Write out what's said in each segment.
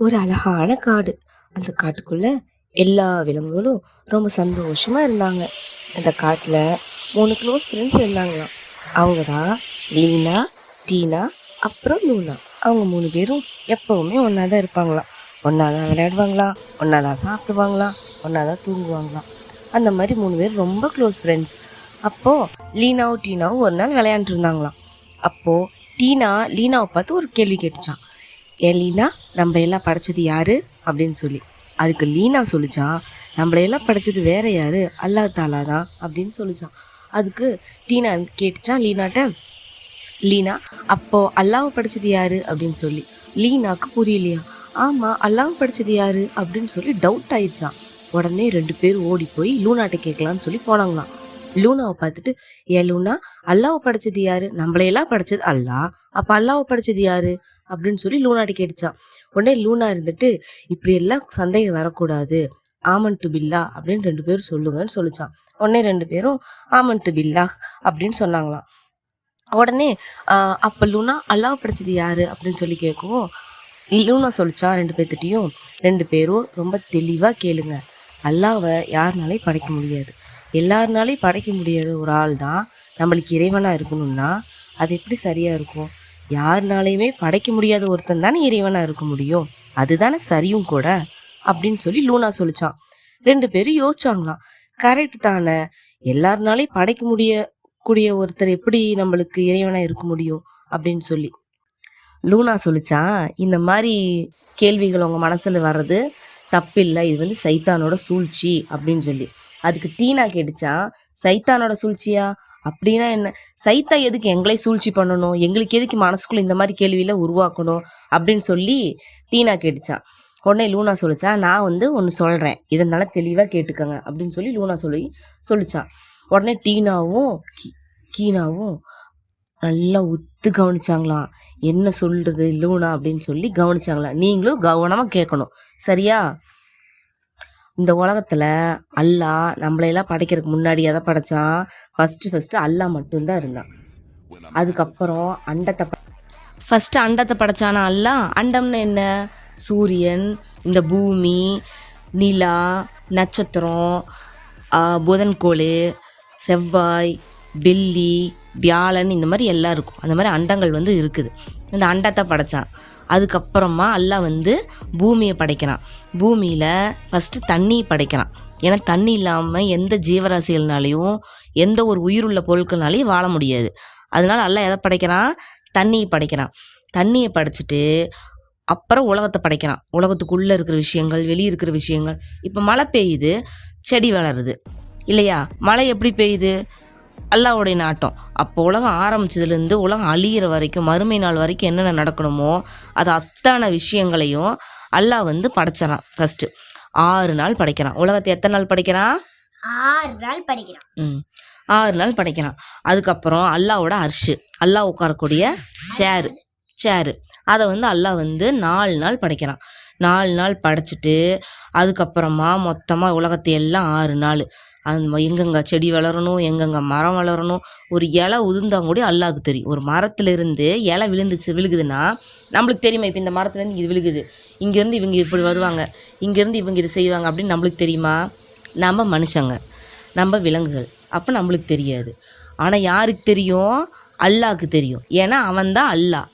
ஒரு அழகான காடு. அந்த காட்டுக்குள்ள எல்லா விலங்குகளும் ரொம்ப சந்தோஷமா இருந்தாங்க. அந்த காட்டுல 3 க்ளோஸ் ஃப்ரெண்ட்ஸ் இருந்தாங்களாம். அவங்க தான் லீனா, டீனா, அப்புறம் லூனா. அவங்க 3 பேரும் எப்பவுமே ஒன்றா தான் இருப்பாங்களாம். ஒன்றா தான் விளையாடுவாங்களாம், ஒன்றா தான் சாப்பிடுவாங்களாம், ஒன்றா தான் தூங்குவாங்களாம். அந்த மாதிரி 3 பேர் ரொம்ப க்ளோஸ் ஃப்ரெண்ட்ஸ். அப்போது லீனாவும் டீனாவும் ஒரு நாள் விளையாண்டுட்டு இருந்தாங்களாம். அப்போது டீனா லீனாவை பார்த்து ஒரு கேள்வி கேட்டுச்சான். லீனா, நம்மளையெல்லாம் படைச்சது யாரு அப்படின்னு சொல்லி. அதுக்கு லீனா சொல்லிச்சான், நம்மளையெல்லாம் படைச்சது வேற யாரு, அல்லாஹ் தாலா தான் அப்படின்னு சொல்லிச்சான். அதுக்கு டீனா கேட்டுச்சான் லீனாட்ட, லீனா அப்போ அல்லாஹ் படைச்சது யாரு அப்படின்னு சொல்லி. லீனாக்கு புரியலையா. ஆமா, அல்லாஹ் படைச்சது யாரு அப்படின்னு சொல்லி டவுட் ஆயிடுச்சான். உடனே 2 பேர் ஓடி போய் லூனாட்ட கேட்கலான்னு சொல்லி போனாங்களாம். லூனாவை பார்த்துட்டு, லூனா, அல்லாஹ் படைச்சது யாரு, நம்மளையெல்லாம் படைச்சது அல்லாஹ், அப்ப அல்லாஹ் படைச்சது யாரு அப்படின்னு சொல்லி லூனாட்ட கேட்டுச்சான். உடனே லூனா இருந்துட்டு, இப்படி எல்லாம் சந்தேகம் வரக்கூடாது, ஆமன்ட்டு பில்லா அப்படின்னு 2 பேரும் சொல்லுங்கன்னு சொல்லிச்சான். உடனே 2 பேரும் ஆமன்ட்டு பில்லா அப்படின்னு சொன்னாங்களாம். உடனே அப்ப லூனா அல்லாஹ் படைச்சது யாரு அப்படின்னு சொல்லி கேட்கவும் லூனா சொல்லிச்சான் 2 பேர்த்திட்டையும், 2 பேரும் ரொம்ப தெளிவா கேளுங்க, அல்லாவை யாருனாலையும் படைக்க முடியாது. எல்லாருனாலையும் படைக்க முடியாத ஒரு ஆள் தான் நம்மளுக்கு இறைவனா இருக்கணும்னா அது எப்படி சரியா இருக்கும்? யாருனாலையுமே படைக்க முடியாத ஒருத்தன் தானே இறைவனா இருக்க முடியும், அதுதானே சரியும் கூட அப்படின்னு சொல்லி லூனா சொல்லிச்சான். 2 பேரும் யோசிச்சாங்களாம், கரெக்ட் தானே, எல்லாருனாலையும் படைக்க கூடிய ஒருத்தர் எப்படி நம்மளுக்கு இறைவனா இருக்க முடியும் அப்படின்னு சொல்லி. லூனா சொல்லிச்சான், இந்த மாதிரி கேள்விகள் உங்க மனசுல வர்றது தப்பில்லை, இது வந்து சைத்தானோட சூழ்ச்சி அப்படின்னு சொல்லி. அதுக்கு டீனா கேட்டுச்சா, சைத்தானோட சூழ்ச்சியா, அப்படின்னா என்ன, சைத்தா எதுக்கு எங்களை சூழ்ச்சி பண்ணணும், எங்களுக்கு எதுக்கு மனசுக்குள்ள இந்த மாதிரி கேள்வியில உருவாக்கணும் அப்படின்னு சொல்லி டீனா கேட்டுச்சான். உடனே லூனா சொல்லிச்சா, நான் வந்து ஒன்று சொல்கிறேன், இதனால தெளிவாக கேட்டுக்கோங்க அப்படின்னு சொல்லி லூனா சொல்லிச்சான். உடனே டீனாவும் கீனாவும் நல்லா உத்து கவனிச்சாங்களாம், என்ன சொல்றது லூனா அப்படின்னு சொல்லி கவனிச்சாங்களாம். நீங்களும் கவனமாக கேட்கணும், சரியா? இந்த உலகத்துல அல்லாஹ் நம்மளையெல்லாம் படைக்கிறதுக்கு முன்னாடி எதை படைச்சான்? ஃபர்ஸ்ட் அல்லாஹ் மட்டும்தான் இருந்தான். அதுக்கப்புறம் அண்டத்தை படைச்சானா அல்லாஹ். அண்டம்னு என்ன? சூரியன், இந்த பூமி, நிலா, நட்சத்திரம், புதன்கோள், செவ்வாய், வெள்ளி, வியாழன், இந்த மாதிரி எல்லாம் இருக்கும். அந்த மாதிரி அண்டங்கள் வந்து இருக்குது. இந்த அண்டத்தை படைச்சான். அதுக்கப்புறமா அல்லாஹ் வந்து பூமியை படைக்கிறான். பூமியில் ஃபஸ்ட்டு தண்ணி படைக்கிறான். ஏன்னா தண்ணி இல்லாமல் எந்த ஜீவராசிகள்னாலையும் எந்த ஒரு உயிருள்ள பொருட்கள்னாலையும் வாழ முடியாது. அதனால அல்லாஹ் எதை படைக்கிறான்? தண்ணியை படைக்கிறான். தண்ணியை படைச்சிட்டு அப்புறம் உலகத்தை படைக்கிறான். உலகத்துக்குள்ளே இருக்கிற விஷயங்கள், வெளியே இருக்கிற விஷயங்கள். இப்போ மழை பெய்யுது, செடி வளருது இல்லையா? மழை எப்படி பெய்யுது? அல்லாஹ்வுடைய நாட்டம். அப்போ உலகம் ஆரம்பிச்சதுலேருந்து உலகம் அழியிற வரைக்கும், மறுமை நாள் வரைக்கும் என்னென்ன நடக்கணுமோ அது அத்தனை விஷயங்களையும் அல்லாஹ் வந்து படைச்சிடறான். ஃபஸ்ட்டு 6 நாள் படைக்கிறான். உலகத்தை எத்தனை நாள் படைக்கிறான்? 6 நாள் படைக்கிறான். 6 நாள் படைக்கிறான். அதுக்கப்புறம் அல்லாஹ்வோட அர்ஷு, அல்லாஹ் உட்காரக்கூடிய சேரு அதை வந்து அல்லாஹ் வந்து 4 நாள் படைக்கிறான். 4 நாள் படைச்சிட்டு அதுக்கப்புறமா மொத்தமாக உலகத்தை எல்லாம் 6 நாள் அந்த எங்கெங்கே செடி வளரணும், எங்கெங்கே மரம் வளரணும், ஒரு இலை உதிர்ந்தாங்கூடி அல்லாஹ்க்கு தெரியும். ஒரு மரத்துலேருந்து இலை விழுகுதுன்னா நம்மளுக்கு தெரியுமா? இப்போ இந்த மரத்துலேருந்து இது விழுகுது, இங்கேருந்து இவங்க இப்படி வருவாங்க, இங்கேருந்து இவங்க இது செய்வாங்க அப்படின்னு நம்மளுக்கு தெரியுமா? நம்ம மனுஷங்க, நம்ம விலங்குகள், அப்போ நம்மளுக்கு தெரியாது. ஆனால் யாருக்கு தெரியும்? அல்லாஹ்க்கு தெரியும். ஏன்னா அவன் தான் அல்லாஹ்,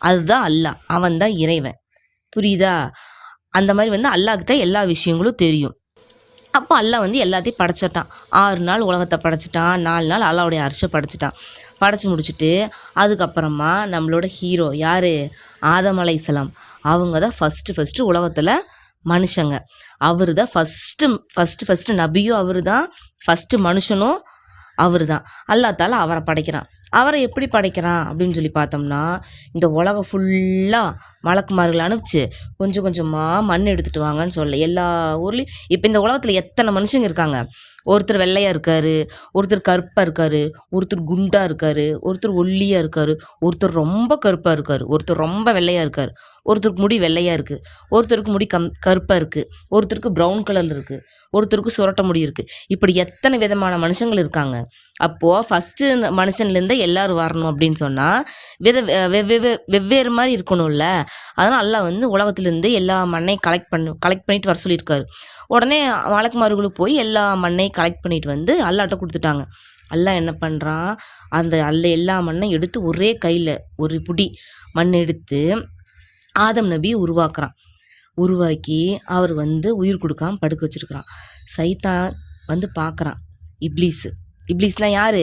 அதுதான் அல்லாஹ், அவன் தான் இறைவன். புரியுதா? அந்த மாதிரி வந்து அல்லாஹ்க்கு தான் எல்லா விஷயங்களும் தெரியும். அப்போ அல்லாஹ் வந்து எல்லாத்தையும் படைச்சிட்டான். 6 நாள் உலகத்தை படைச்சிட்டான், 4 நாள் அல்லாஹ்வுடைய அர்ஷை படைச்சிட்டான். படைச்சி முடிச்சுட்டு அதுக்கப்புறமா நம்மளோட ஹீரோ யார்? ஆதம் அலைஹிஸ்ஸலாம். அவங்க தான் ஃபஸ்ட்டு உலகத்தில் மனுஷங்க. அவர் தான் ஃபஸ்ட்டு நபியும் அவர் தான், ஃபஸ்ட்டு மனுஷனும் அவர் தான். அல்லாஹ் தாலா அவரை படைக்கிறான். அவரை எப்படி படைக்கிறான் அப்படின்னு சொல்லி பார்த்தோம்னா, இந்த உலகம் ஃபுல்லாக மலக்குமார்கள் அனுப்பிச்சு கொஞ்சம் கொஞ்சமாக மண் எடுத்துகிட்டு வாங்கன்னு சொல்ல எல்லா ஊர்லேயும். இப்போ இந்த உலகத்தில் எத்தனை மனுஷங்க இருக்காங்க? ஒருத்தர் வெள்ளையாக இருக்கார், ஒருத்தர் கருப்பாக இருக்கார், ஒருத்தர் குண்டாக இருக்கார், ஒருத்தர் ஒல்லியாக இருக்கார், ஒருத்தர் ரொம்ப கருப்பாக இருக்கார், ஒருத்தர் ரொம்ப வெள்ளையாக இருக்கார், ஒருத்தருக்கு முடி வெள்ளையாக இருக்குது, ஒருத்தருக்கு முடி கருப்பாக இருக்குது, ஒருத்தருக்கு ப்ரௌன் கலரில் இருக்குது, ஒருத்தருக்கு சுரட்ட முடி இருக்குது. இப்படி எத்தனை விதமான மனுஷங்கள் இருக்காங்க. அப்போது ஃபஸ்ட்டு மனுஷன்லேருந்தே எல்லோரும் வரணும் அப்படின்னு சொன்னால் வெவ்வேறு மாதிரி இருக்கணும்ல. அதனால் அல்லாஹ் வந்து உலகத்துலேருந்து எல்லா மண்ணையும் கலெக்ட் பண்ணிட்டு வர சொல்லியிருக்காரு. உடனே மலக்குமார்களும் போய் எல்லா மண்ணையும் கலெக்ட் பண்ணிட்டு வந்து அல்லாஹ்ட்ட கொடுத்துட்டாங்க. அல்லாஹ் என்ன பண்ணுறான், எல்லா மண்ணையும் எடுத்து ஒரே கையில் ஒரு புடி மண் எடுத்து ஆதம் நபியை உருவாக்கி அவர் வந்து உயிர் கொடுக்காம படுக்க வச்சிருக்கிறான். சைத்தான் வந்து பார்க்குறான். இப்லீஸ்லாம் யாரு?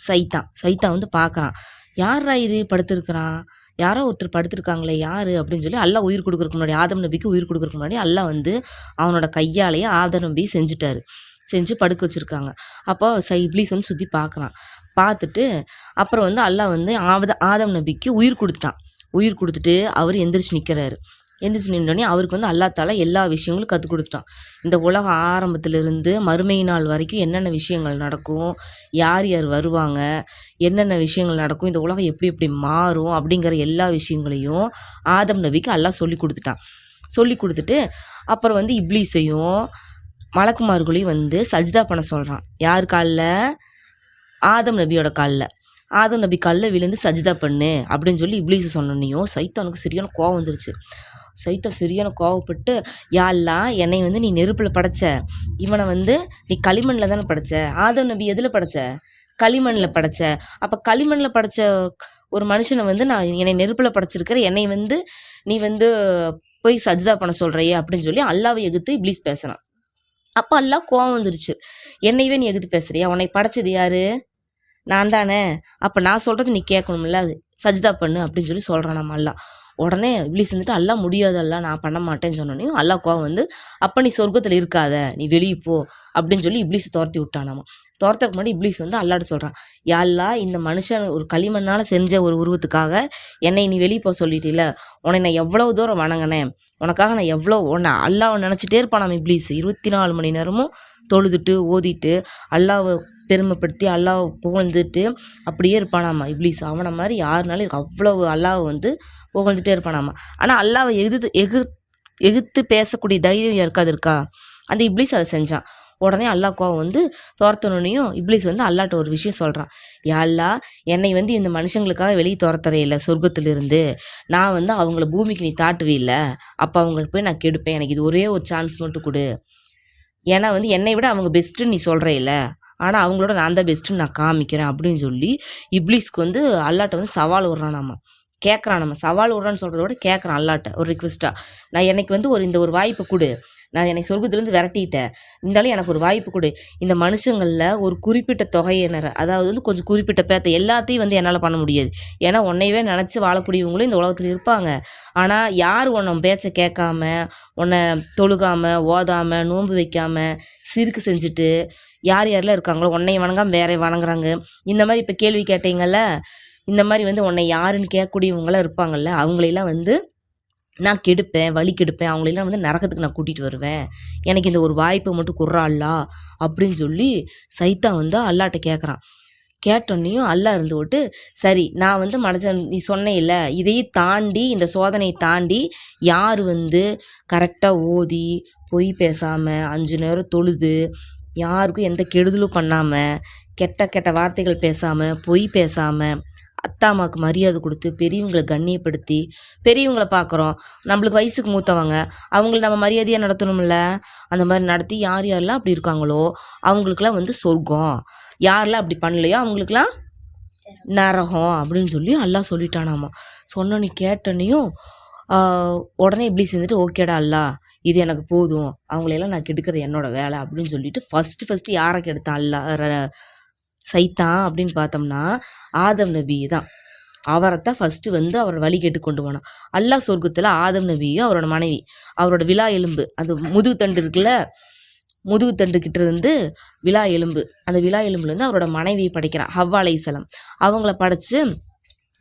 சைத்தான் வந்து பார்க்குறான். யாரா இது படுத்திருக்கிறான், யாரோ ஒருத்தர் படுத்திருக்காங்களே யாரு அப்படின்னு சொல்லி அல்லாஹ் உயிர் கொடுக்குறதுக்கு முன்னாடி, ஆதம் நபிக்கு உயிர் கொடுக்குறதுக்கு முன்னாடி அல்லாஹ் வந்து அவனோட கையாலேயே ஆதம் நபி செஞ்சு படுக்க வச்சுருக்காங்க. அப்போ இப்லீஸ் வந்து சுற்றி பார்க்குறான். பார்த்துட்டு அப்புறம் வந்து அல்லாஹ் வந்து ஆதம் நபிக்கு உயிர் கொடுத்துட்டு அவர் எந்திரிச்சு நிற்கிறாரு. எந்திரிச்சு நின்றோடனே அவருக்கு வந்து அல்லாஹ் தஆலா எல்லா விஷயங்களும் கற்றுக் கொடுத்துட்டான். இந்த உலகம் ஆரம்பத்திலிருந்து மறுமை நாள் வரைக்கும் என்னென்ன விஷயங்கள் நடக்கும், யார் வருவாங்க, என்னென்ன விஷயங்கள் நடக்கும், இந்த உலகம் எப்படி மாறும் அப்படிங்கிற எல்லா விஷயங்களையும் ஆதம் நபிக்கு அல்லாஹ் சொல்லி கொடுத்துட்டு அப்புறம் வந்து இப்லீஸையும் மலக்குமார்களையும் வந்து சஜ்தா பண்ண சொல்கிறான். யார் காலில்? ஆதம் நபியோட காலில். ஆதம் நபி காலில் விழுந்து சஜ்தா பண்ணு அப்படின்னு சொல்லி இப்லீஸ் சொன்னோன்னையும் சைத்தானுக்கு சரியான கோவம் வந்துருச்சு. சைத்தான் சரியான கோவப்பட்டு, யா அல்லாஹ், என்னை வந்து நீ நெருப்பில் படைச்ச, இவனை வந்து நீ களிமண்ணில் தானே படைச்ச, ஆதம் நபி எதில் படைச்ச? களிமண்ணில் படைச்ச. அப்போ களிமண்ணில் படைச்ச ஒரு மனுஷனை வந்து என்னை நெருப்பில் படைச்சிருக்கிற என்னை வந்து நீ வந்து போய் சஜ்தா பண்ண சொல்கிறையே அப்படின்னு சொல்லி அல்லாவை எதிர்த்து இப்லீஸ் பேசுகிறான். அப்போ அல்லாஹ் கோவம் வந்துருச்சு. என்னையவே நீ எதிர்த்து பேசுறியா? உன்னை படைச்சது யாரு? நான் தானே. அப்போ நான் சொல்கிறது நீ கேட்கணும்ல, சஜ்தா பண்ணு அப்படின்னு சொல்லி சொல்கிறான் நம்ம அல்லாஹ். உடனே இப்லீஸ் வந்துட்டு அல்லாஹ் முடியாது, அல்லாஹ் நான் பண்ண மாட்டேன்னு சொன்னோன்னே அல்லாஹ் கோவம் வந்து, அப்போ நீ சொர்க்கத்தில் இருக்காத, நீ வெளியே போ அப்படின்னு சொல்லி இப்லீஸ் துரத்தி விட்டானாமா. துரத்துக்கு முன்னாடி இப்லீஸ் வந்து அல்லாஹ்ட்ட சொல்கிறான், யா அல்லாஹ், இந்த மனுஷன் ஒரு களிமண்ணால் செஞ்ச ஒரு உருவத்துக்காக என்னை நீ வெளியே போக சொல்லிட்டில்ல, உன்னை நான் எவ்வளோ தூரம் வணங்கினேன், உனக்காக நான் அல்லாஹ்வை நினச்சிட்டே இருப்பான் இப்லீஸ். 24 மணி நேரமும் தொழுதுட்டு ஓதிட்டு அல்லாஹ்வை பெருமைப்படுத்தி அல்லாஹ் புகழ்ந்துட்டு அப்படியே இருப்பானாமா இப்லீஸ். அவனை மாதிரி யாருனாலும் அவ்வளவு அல்லாஹ் வந்து புகழ்ந்துட்டே இருப்பானாமா. ஆனால் அல்லாஹ்வை எதிர்த்து பேசக்கூடிய தைரியம் இருக்கா? அந்த இப்லீஸ் அதை செஞ்சான். உடனே அல்லாஹ் கோவம் வந்து துரத்தணுன்னையும் இப்லீஸ் வந்து அல்லாஹ்ட்ட ஒரு விஷயம் சொல்கிறான். யா அல்லாஹ், என்னை வந்து இந்த மனுஷங்களுக்காக வெளியே துரத்துறே இல்லை சொர்க்கத்திலிருந்து, நான் வந்து அவங்கள பூமிக்கு நீ தாட்டுவே இல்லை, அப்போ அவங்களுக்கு போய் நான் கெடுப்பேன், எனக்கு இது ஒரே ஒரு சான்ஸ் மட்டும் கொடு. ஏன்னா வந்து என்னை விட அவங்க பெஸ்ட்டுன்னு நீ சொல்கிறே இல்லை, ஆனால் அவங்களோட நான் தான் பெஸ்ட்டுன்னு நான் காமிக்கிறேன் அப்படின்னு சொல்லி இப்லீஸ்க்கு வந்து அல்லாஹ்ட்ட வந்து சவால் விட்றான். கேட்குறான். சவால் விட்றான்னு சொல்கிறத விட கேட்குறான் அல்லாஹ்ட்ட ஒரு ரிக்வெஸ்ட்டாக, எனக்கு வந்து இந்த ஒரு வாய்ப்பு கொடு, நான் என்னை சொர்க்கத்துலேருந்து விரட்டிட்டேன், இருந்தாலும் எனக்கு ஒரு வாய்ப்பு கொடு. இந்த மனுஷங்களில் ஒரு குறிப்பிட்ட தொகையினர், அதாவது வந்து கொஞ்சம் குறிப்பிட்ட பேர்த்த எல்லாத்தையும் வந்து என்னால் பண்ண முடியாது. ஏன்னா உன்னையவே நினச்சி வாழக்கூடியவங்களும் இந்த உலகத்தில் இருப்பாங்க. ஆனால் யார் உன்னை பேச்சை கேட்காம, உன்னை தொழுகாமல் ஓதாமல் நோன்பு வைக்காமல் சிறுக்கு செஞ்சுட்டு யாரெல்லாம் இருக்காங்களோ, உன்னையை வணங்காமல் வேற வணங்குறாங்க, இந்த மாதிரி இப்போ கேள்வி கேட்டீங்கள்ல, இந்த மாதிரி வந்து உன்னை யாருன்னு கேட்கக்கூடியவங்களாம் இருப்பாங்கள்ல, அவங்களெல்லாம் வந்து நான் கெடுப்பேன், வழி கெடுப்பேன், அவங்களெல்லாம் வந்து நரகத்துக்கு நான் கூட்டிகிட்டு வருவேன், எனக்கு இந்த ஒரு வாய்ப்பை மட்டும் குர்றா அல்லாஹ் அப்படின்னு சொல்லி சைத்தான் வந்து அல்லாஹ்ட்ட கேட்குறான். கேட்டோன்னையும் அல்லாஹ் இருந்து விட்டு, சரி நான் வந்து மனுஷன் நீ சொன்னேல்ல, இதையும் தாண்டி இந்த சோதனையை தாண்டி யார் வந்து கரெக்டாக ஓதி பொய் பேசாமல் 5 நேரம் தொழுது யாருக்கும் எந்த கெடுதலும் பண்ணாமல் கெட்ட வார்த்தைகள் பேசாமல் பொய் பேசாமல் அத்தா அம்மாவுக்கு மரியாதை கொடுத்து பெரியவங்களை கண்ணியப்படுத்தி, பெரியவங்களை பார்க்குறோம், நம்மளுக்கு வயசுக்கு மூத்தவங்க, அவங்கள நம்ம மரியாதையாக நடத்தணும்ல, அந்த மாதிரி நடத்தி யாரெல்லாம் அப்படி இருக்காங்களோ அவங்களுக்கெல்லாம் வந்து சொர்க்கம், யாரெல்லாம் அப்படி பண்ணலையோ அவங்களுக்கெல்லாம் நரகம் அப்படின்னு சொல்லி அல்லாஹ் சொல்லிட்டானாமா. சொன்னோன்னே கேட்டோன்னையும் உடனே இப்லீஸ் இருந்துட்டு, ஓகேடா அல்லாஹ், இது எனக்கு போதும், அவங்களையெல்லாம் நான் கெடுக்கிறது என்னோட வேலை அப்படின்னு சொல்லிட்டு ஃபஸ்ட்டு யாரை கெடுத்தான் அல்லாஹ்? சைத்தான் அப்படின்னு பார்த்தோம்னா ஆதம் நபி தான். அவரைத்தான் ஃபஸ்ட்டு வந்து அவர் வழி கேட்டு கொண்டு போனான். அல்லாஹ் சொர்க்கத்தில் ஆதம் நபியும் அவரோட மனைவி, அவரோட விலா எலும்பு, அது முதுகு தண்டு இருக்குல்ல, முதுகு தண்டு கிட்ட இருந்து விலா எலும்பு, அந்த விலா எலும்புலேருந்து அவரோட மனைவியை படைக்கிறான், ஹவ்வா அலைஹிஸ்ஸலாம். அவங்கள படைச்சு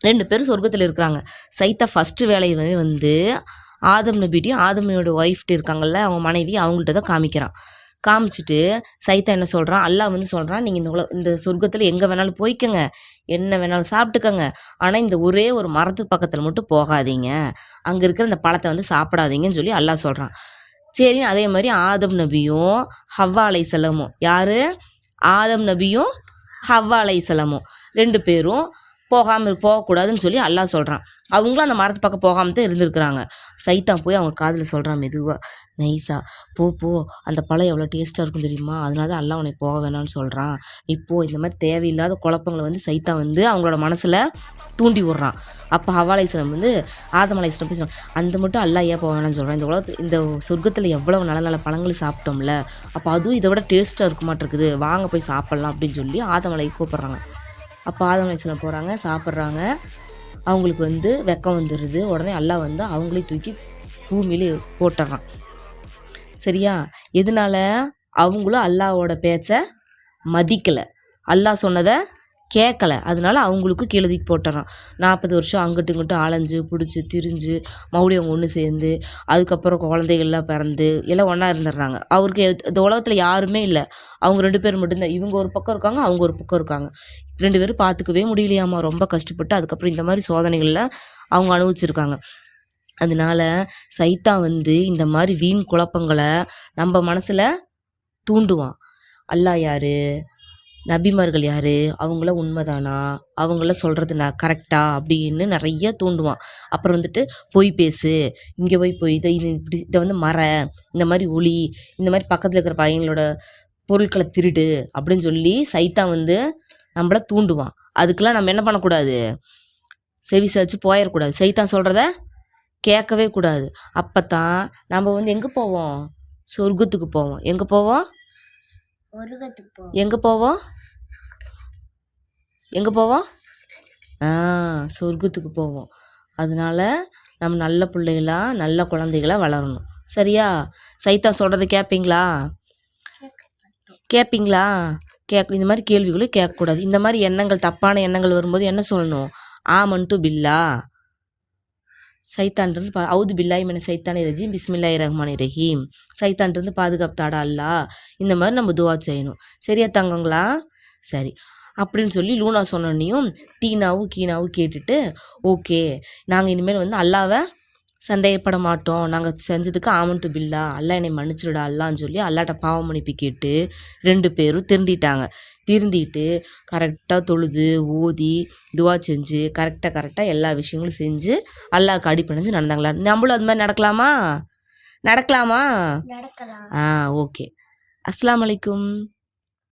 2 பேரும் சொர்க்கத்தில் இருக்கிறாங்க. சைத்தா ஃபஸ்ட்டு வேலையை வந்து ஆதம் நபிட்டையும் ஆதமியோட ஒய்ஃப்ட்டு இருக்காங்கல்ல அவங்க மனைவி, அவங்கள்ட்ட தான் காமிச்சிட்டு சைத்தா என்ன சொல்கிறான், அல்லாஹ் வந்து சொல்கிறான், நீங்கள் இந்த சொர்க்கத்தில் எங்கே வேணாலும் போய்க்கங்க, என்ன வேணாலும் சாப்பிட்டுக்கங்க, ஆனால் இந்த ஒரே ஒரு மரத்து பக்கத்தில் மட்டும் போகாதீங்க, அங்கே இருக்கிற இந்த பழத்தை வந்து சாப்பிடாதீங்கன்னு சொல்லி அல்லாஹ் சொல்கிறான். சரின்னு அதே மாதிரி ஆதம் நபியும் ஹவ்வா அலைஹிஸ்ஸலாமும், யார்? ஆதம் நபியும் ஹவ்வா அலைஹிஸ்ஸலாமும் 2 பேரும் போகக்கூடாதுன்னு சொல்லி அல்லாஹ் சொல்கிறான். அவங்களும் அந்த மரத்து பக்கம் போகாமல் தான் இருந்திருக்கிறாங்க. சைத்தான் போய் அவங்க காதில் சொல்கிறான் மெதுவாக, நைஸா, போ அந்த பழம் எவ்வளோ டேஸ்ட்டாக இருக்கும் தெரியுமா, அதனால தான் அல்லாஹ் உன்னை போக வேணாம்னு சொல்கிறான். இப்போது இந்த மாதிரி தேவையில்லாத குழப்பங்களை வந்து சைத்தான் வந்து அவங்களோட மனசில் தூண்டி விட்றான். அப்போ ஹவ்வா அலைஹிஸ்ஸலாம் வந்து ஆதம் அலைஹிஸ்ஸலாம் போய் சொல்கிறான், அந்த மட்டும் அல்லாஹ் ஏன் போக வேணாம்னு சொல்கிறான், இந்த உலகத்தில் இந்த சொர்க்கத்தில் எவ்வளவு நல்ல நல்ல பழங்கள் சாப்பிட்டோம்ல, அப்போ அதுவும் இதை விட டேஸ்ட்டாக இருக்க மாட்டிருக்குது, வாங்க போய் சாப்பிட்லாம் அப்படின்னு சொல்லி ஆதம் அலைஹி கூப்பிட்றாங்க. அப்போ ஆதம் அலைஹிஸ்ஸலாம் போகிறாங்க, சாப்பிட்றாங்க. அவங்களுக்கு வந்து வெக்கம் வந்துடுது. உடனே அல்லாஹ் வந்து அவங்களையும் தூக்கி பூமியில போட்டுடுறான். சரியா? எதனால? அவங்களும் அல்லாஹ்வோட பேச்சை மதிக்கலை, அல்லாஹ் சொன்னதை கேட்கல. அதனால அவங்களுக்கும் கீழே தூக்கி போட்டுறான். 40 வருஷம் அங்கிட்டு இங்கிட்டு அலைஞ்சு பிடிச்சி திரிஞ்சு மறுபடியும் அவங்க ஒன்று சேர்ந்து அதுக்கப்புறம் குழந்தைகள்லாம் பிறந்து எல்லாம் ஒன்றா இருந்துடுறாங்க. அவருக்கு இந்த உலகத்தில் யாருமே இல்லை, அவங்க 2 பேர் மட்டும்தான். இவங்க ஒரு பக்கம் இருக்காங்க, அவங்க ஒரு பக்கம் இருக்காங்க. 2 பேரும் பார்த்துக்கவே முடியலையாமா, ரொம்ப கஷ்டப்பட்டு அதுக்கப்புறம் இந்த மாதிரி சோதனைகளில் அவங்க அனுபவிச்சிருக்காங்க. அதனால சைத்தான் வந்து இந்த மாதிரி வீண் குழப்பங்களை நம்ம மனசில் தூண்டுவான். அல்லாஹ் யார், நபிமார்கள் யார், அவங்கள உண்மைதானா, அவங்கள சொல்கிறது நான் கரெக்டா அப்படின்னு நிறைய தூண்டுவான். அப்புறம் வந்துட்டு பொய் பேசு, இங்கே போய் இதை இப்படி இதை வந்து இந்த மாதிரி ஒளி, இந்த மாதிரி பக்கத்தில் இருக்கிற பையங்களோட பொருட்களை திருடு அப்படின்னு சொல்லி சைத்தான் வந்து நம்மளை தூண்டுவான். அதுக்கெல்லாம் நம்ம என்ன பண்ணக்கூடாது, செவி சாய்ச்சி போயிடக்கூடாது, சைத்தான் சொல்கிறத கேட்கவே கூடாது. அப்போ தான் நம்ம வந்து எங்கே போவோம், சொர்க்கத்துக்கு போவோம். எங்கே போவோம், எங்கே போவோம், எங்கே போவோம், சொர்க்கத்துக்கு போவோம். அதனால நம்ம நல்ல பிள்ளைகளா நல்ல குழந்தைகளா வளரணும். சரியா? சைத்தான் சொல்கிறத கேட்பீங்களா, கேட்பீங்களா? இந்த மாதிரி கேள்விகளும் கேட்கக்கூடாது. இந்த மாதிரி எண்ணங்கள், தப்பான எண்ணங்கள் வரும்போது என்ன சொல்லணும், ஆமன்ட்டு பில்லா, சைத்தான்றது அவுது பில்லாஹி மின சைத்தானி ரஜீம் பிஸ்மில்லாஹிர் ரஹ்மானிர் ரஹீம், சைத்தான்றது பாதுகாப்பு தாடா அல்லாஹ், இந்த மாதிரி நம்ம துவா செய்யணும். சரியா தங்கங்களா? சரி அப்படின்னு சொல்லி லூனா சொன்னோன்னையும் டீனாவும் கீனாவும் கேட்டுட்டு, ஓகே நாங்கள் இனிமேல் வந்து அல்லாவை சந்தேகப்பட மாட்டோம், நாங்கள் செஞ்சதுக்கு ஆமன்ட்டு பில்லா, அல்லாஹ் என்னை மன்னிச்சிடுடா அல்லான்னு சொல்லி அல்லாட்ட பாவம் மன்னிப்பு கேட்டு 2 பேரும் திருந்திட்டு கரெக்டாக தொழுது ஓதி துவா செஞ்சு கரெக்டாக எல்லா விஷயங்களும் செஞ்சு அல்லாஹ்க்கு அடிபணிஞ்சு நடந்தாங்களா? நம்மளும் அது மாதிரி நடக்கலாமா? நடக்கலாம். ஓகே. அஸ்ஸலாமு அலைக்கும்.